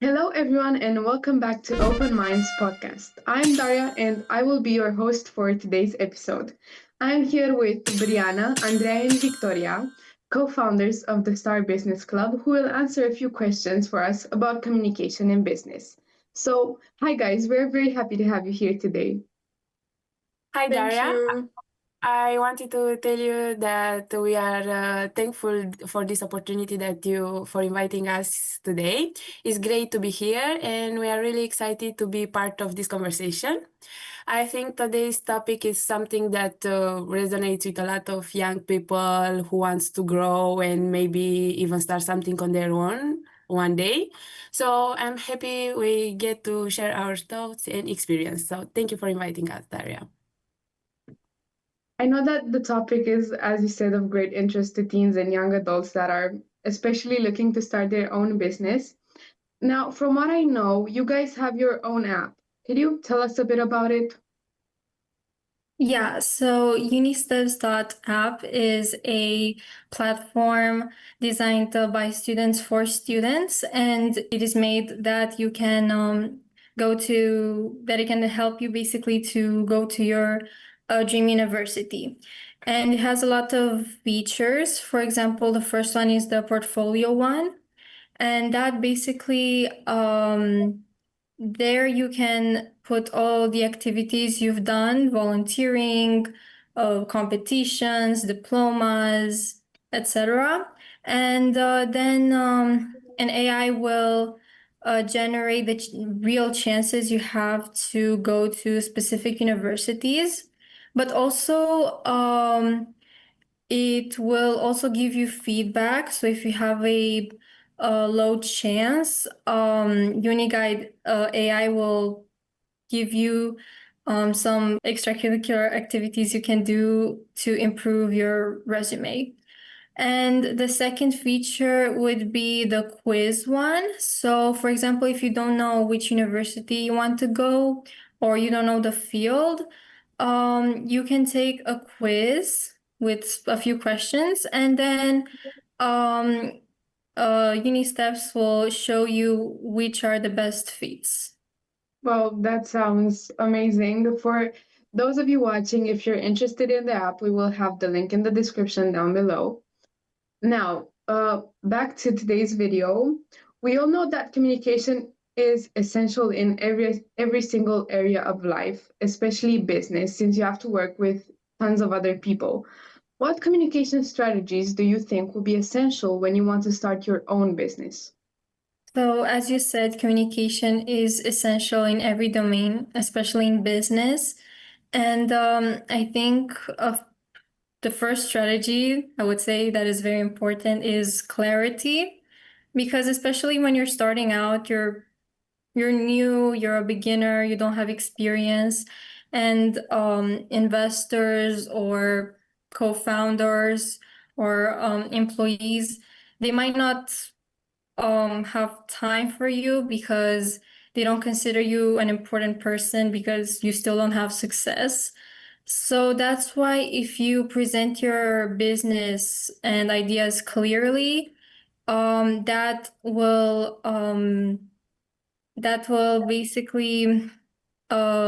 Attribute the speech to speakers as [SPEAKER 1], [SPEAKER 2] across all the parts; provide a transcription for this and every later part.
[SPEAKER 1] Hello, everyone, and welcome back to Open Minds podcast. I'm Daria, and I will be your host for today's episode. I'm here with Brianna, Andrea, and Victoria, co founders of the Star Business Club, who will answer a few questions for us about communication in business. So, hi, guys, we're very happy to have you here today.
[SPEAKER 2] Hi,
[SPEAKER 3] Thank
[SPEAKER 2] Daria.
[SPEAKER 3] you.
[SPEAKER 2] I wanted to tell you that we are thankful for this opportunity that you for inviting us today. It's great to be here, and we are really excited to be part of this conversation. I think today's topic is something that resonates with a lot of young people who wants to grow and maybe even start something on their own one day. So I'm happy we get to share our thoughts and experience. So thank you for inviting us, Daria.
[SPEAKER 1] I know that the topic is, as you said, of great interest to teens and young adults that are especially looking to start their own business. Now, from what I know, you guys have your own app. Could you tell us a bit about it?
[SPEAKER 3] Yeah, so UniSteps App is a platform designed by students for students, and it is made that you can that it can help you basically to go to your dream university. And it has a lot of features. For example, the first one is the portfolio one, and that basically there you can put all the activities you've done, volunteering, competitions, diplomas, etc. And then an AI will generate the real chances you have to go to specific universities, but also it will also give you feedback. So if you have a low chance, UniGuide AI will give you some extracurricular activities you can do to improve your resume. And the second feature would be the quiz one. So, for example, if you don't know which university you want to go or you don't know the field, you can take a quiz with a few questions, and then um, UniSteps will show you which are the best fits.
[SPEAKER 1] Well, that sounds amazing. For those of you watching, if you're interested in the app, we will have the link in the description down below. Now, back to today's video. We all know that communication is essential in every single area of life, especially business, since you have to work with tons of other people. What communication strategies do you think will be essential when you want to start your own business?
[SPEAKER 3] So, as you said, communication is essential in every domain, especially in business. And I think of the first strategy I would say that is very important is clarity, because especially when you're starting out, you're new, you're a beginner, you don't have experience, and investors or co-founders or employees, they might not have time for you because they don't consider you an important person because you still don't have success. So that's why if you present your business and ideas clearly, that will basically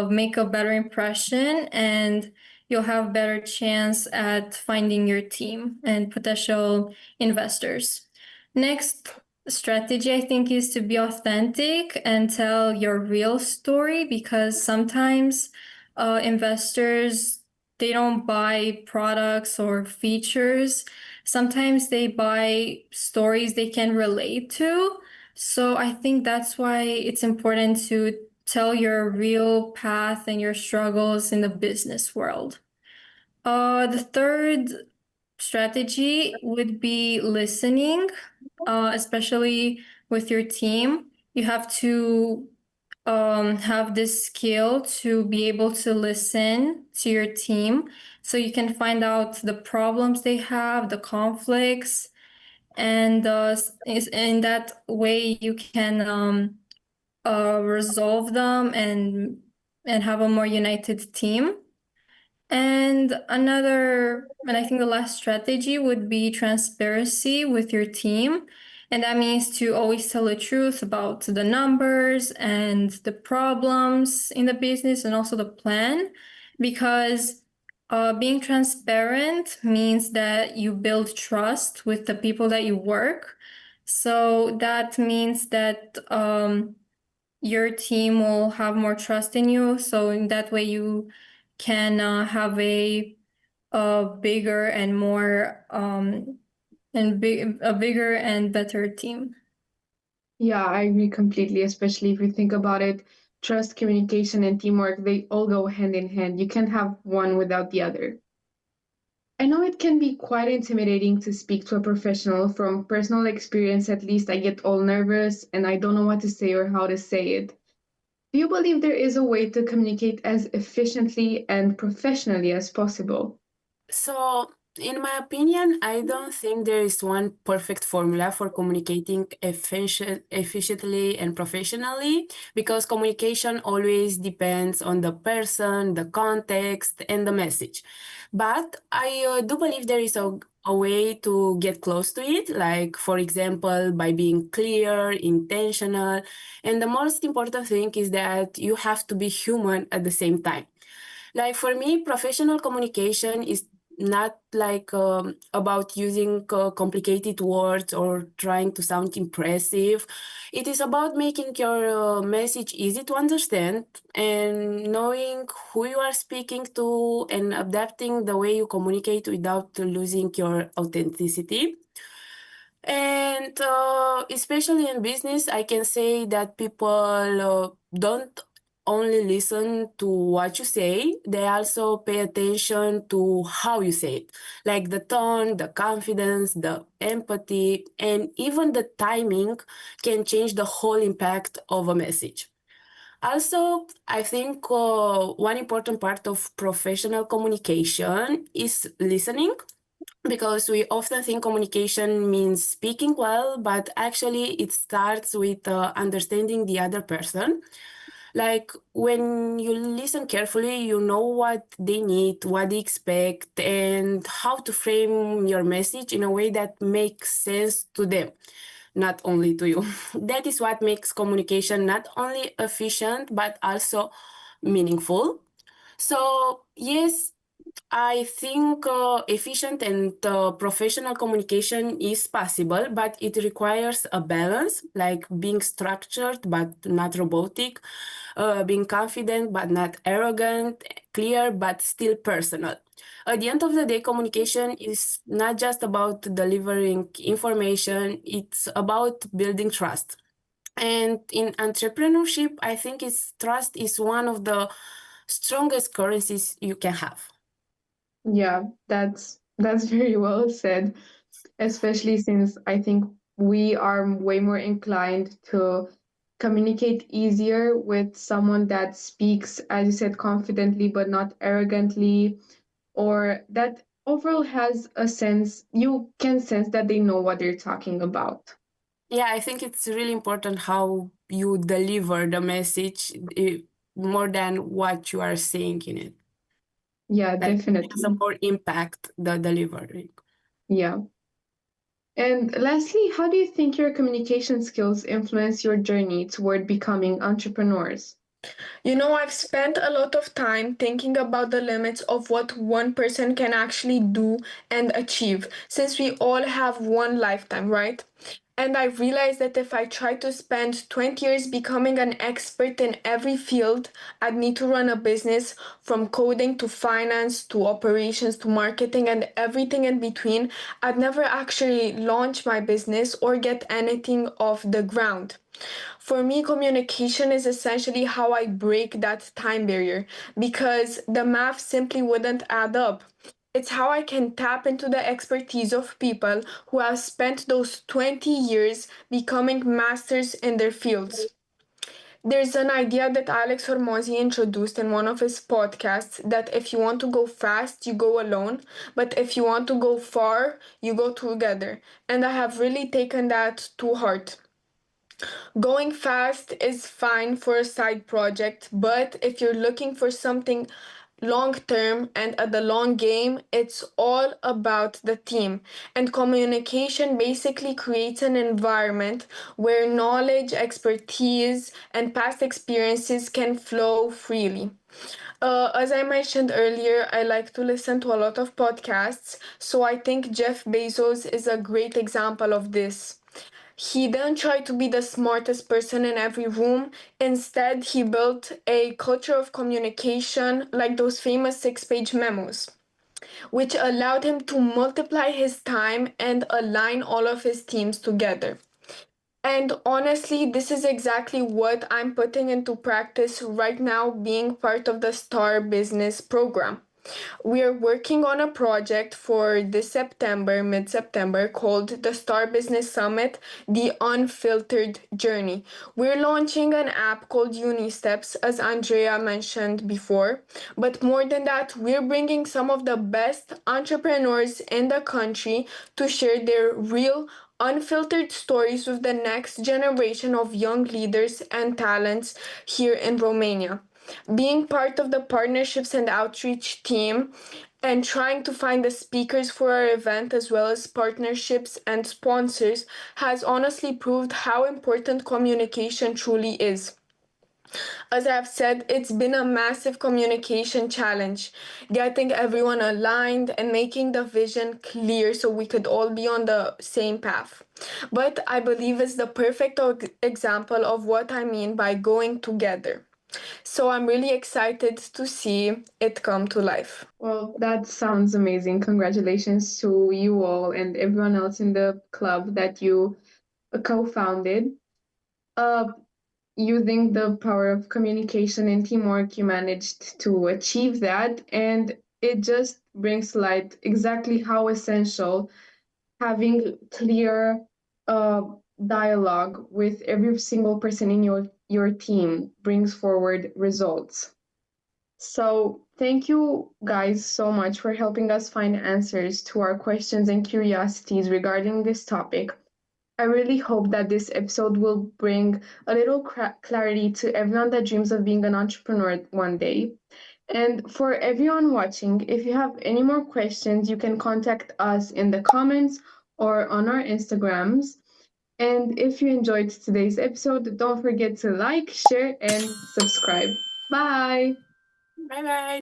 [SPEAKER 3] make a better impression, and you'll have better chance at finding your team and potential investors. Next strategy, I think, is to be authentic and tell your real story, because sometimes investors, they don't buy products or features. Sometimes they buy stories they can relate to. So I think that's why it's important to tell your real path and your struggles in the business world. The third strategy would be listening, especially with your team. You have to have this skill to be able to listen to your team so you can find out the problems they have, the conflicts, and in that way you can resolve them and have a more united team. And I think the last strategy would be transparency with your team. And that means to always tell the truth about the numbers and the problems in the business and also the plan, because being transparent means that you build trust with the people that you work. So that means that your team will have more trust in you. So in that way, you can have a bigger and more a bigger and better team.
[SPEAKER 1] Yeah, I agree completely, especially if you think about it. Trust, communication, and teamwork, they all go hand in hand. You can't have one without the other. I know it can be quite intimidating to speak to a professional. From personal experience, at least, I get all nervous and I don't know what to say or how to say it. Do you believe there is a way to communicate as efficiently and professionally as possible?
[SPEAKER 2] So, in my opinion, I don't think there is one perfect formula for communicating efficiently and professionally, because communication always depends on the person, the context, and the message. But I do believe there is a way to get close to it, like, for example, by being clear, intentional. And the most important thing is that you have to be human at the same time. Like, for me, professional communication is not like about using complicated words or trying to sound impressive. It is about making your message easy to understand and knowing who you are speaking to and adapting the way you communicate without losing your authenticity. And especially in business, I can say that people don't only listen to what you say, they also pay attention to how you say it, like the tone, the confidence, the empathy, and even the timing can change the whole impact of a message. Also, I think one important part of professional communication is listening, because we often think communication means speaking well, but actually it starts with understanding the other person. Like, when you listen carefully, you know what they need, what they expect, and how to frame your message in a way that makes sense to them, not only to you. That is what makes communication not only efficient, but also meaningful. So, yes, I think efficient and professional communication is possible, but it requires a balance, like being structured but not robotic, being confident but not arrogant, clear but still personal. At the end of the day, communication is not just about delivering information, it's about building trust. And in entrepreneurship, I think trust is one of the strongest currencies you can have.
[SPEAKER 1] Yeah, that's very well said, especially since I think we are way more inclined to communicate easier with someone that speaks, as you said, confidently but not arrogantly, or that overall has a sense, you can sense that they know what they're talking about.
[SPEAKER 2] Yeah, I think it's really important how you deliver the message, more than what you are saying in it.
[SPEAKER 1] Yeah,
[SPEAKER 2] Like, it has a
[SPEAKER 1] definitely.
[SPEAKER 2] more impact, the delivery.
[SPEAKER 1] Yeah. And lastly, how do you think your communication skills influence your journey toward becoming entrepreneurs? You know, I've spent a lot of time thinking about the limits of what one person can actually do and achieve, since we all have one lifetime, right? And I realized that if I tried to spend 20 years becoming an expert in every field, I'd need to run a business from coding to finance to operations to marketing and everything in between. I'd never actually launch my business or get anything off the ground. For me, communication is essentially how I break that time barrier because the math simply wouldn't add up. It's how I can tap into the expertise of people who have spent those 20 years becoming masters in their fields. There's an idea that Alex Hormozi introduced in one of his podcasts that if you want to go fast, you go alone, but if you want to go far, you go together. And I have really taken that to heart. Going fast is fine for a side project, but if you're looking for something
[SPEAKER 4] long term and at the long game, it's all about the team. And communication basically creates an environment where knowledge, expertise, and past experiences can flow freely. As I mentioned earlier, I like to listen to a lot of podcasts, so I think Jeff Bezos is a great example of this. He didn't try to be the smartest person in every room. Instead, he built a culture of communication like those famous 6-page memos, which allowed him to multiply his time and align all of his teams together. And honestly, this is exactly what I'm putting into practice right now, being part of the Star Business program. We are working on a project for this September, mid September, called the Star Business Summit, The Unfiltered Journey. We're launching an app called UniSteps, as Andrea mentioned before. But more than that, we're bringing some of the best entrepreneurs in the country to share their real, unfiltered stories with the next generation of young leaders and talents here in Romania. Being part of the partnerships and outreach team and trying to find the speakers for our event as well as partnerships and sponsors has honestly proved how important communication truly is. As I've said, it's been a massive communication challenge, getting everyone aligned and making the vision clear so we could all be on the same path. But I believe it's the perfect example of what I mean by going together. So I'm really excited to see it come to life.
[SPEAKER 1] Well, that sounds amazing. Congratulations to you all and everyone else in the club that you co-founded. Uh, Using the power of communication and teamwork, you managed to achieve that, and it just brings to light exactly how essential having clear uh, dialogue with every single person in your team brings forward results. So, thank you guys so much for helping us find answers to our questions and curiosities regarding this topic. I really hope that this episode will bring a little clarity to everyone that dreams of being an entrepreneur one day. And for everyone watching, if you have any more questions, you can contact us in the comments or on our Instagrams. And if you enjoyed today's episode, don't forget to like, share, and subscribe. Bye.
[SPEAKER 2] Bye bye.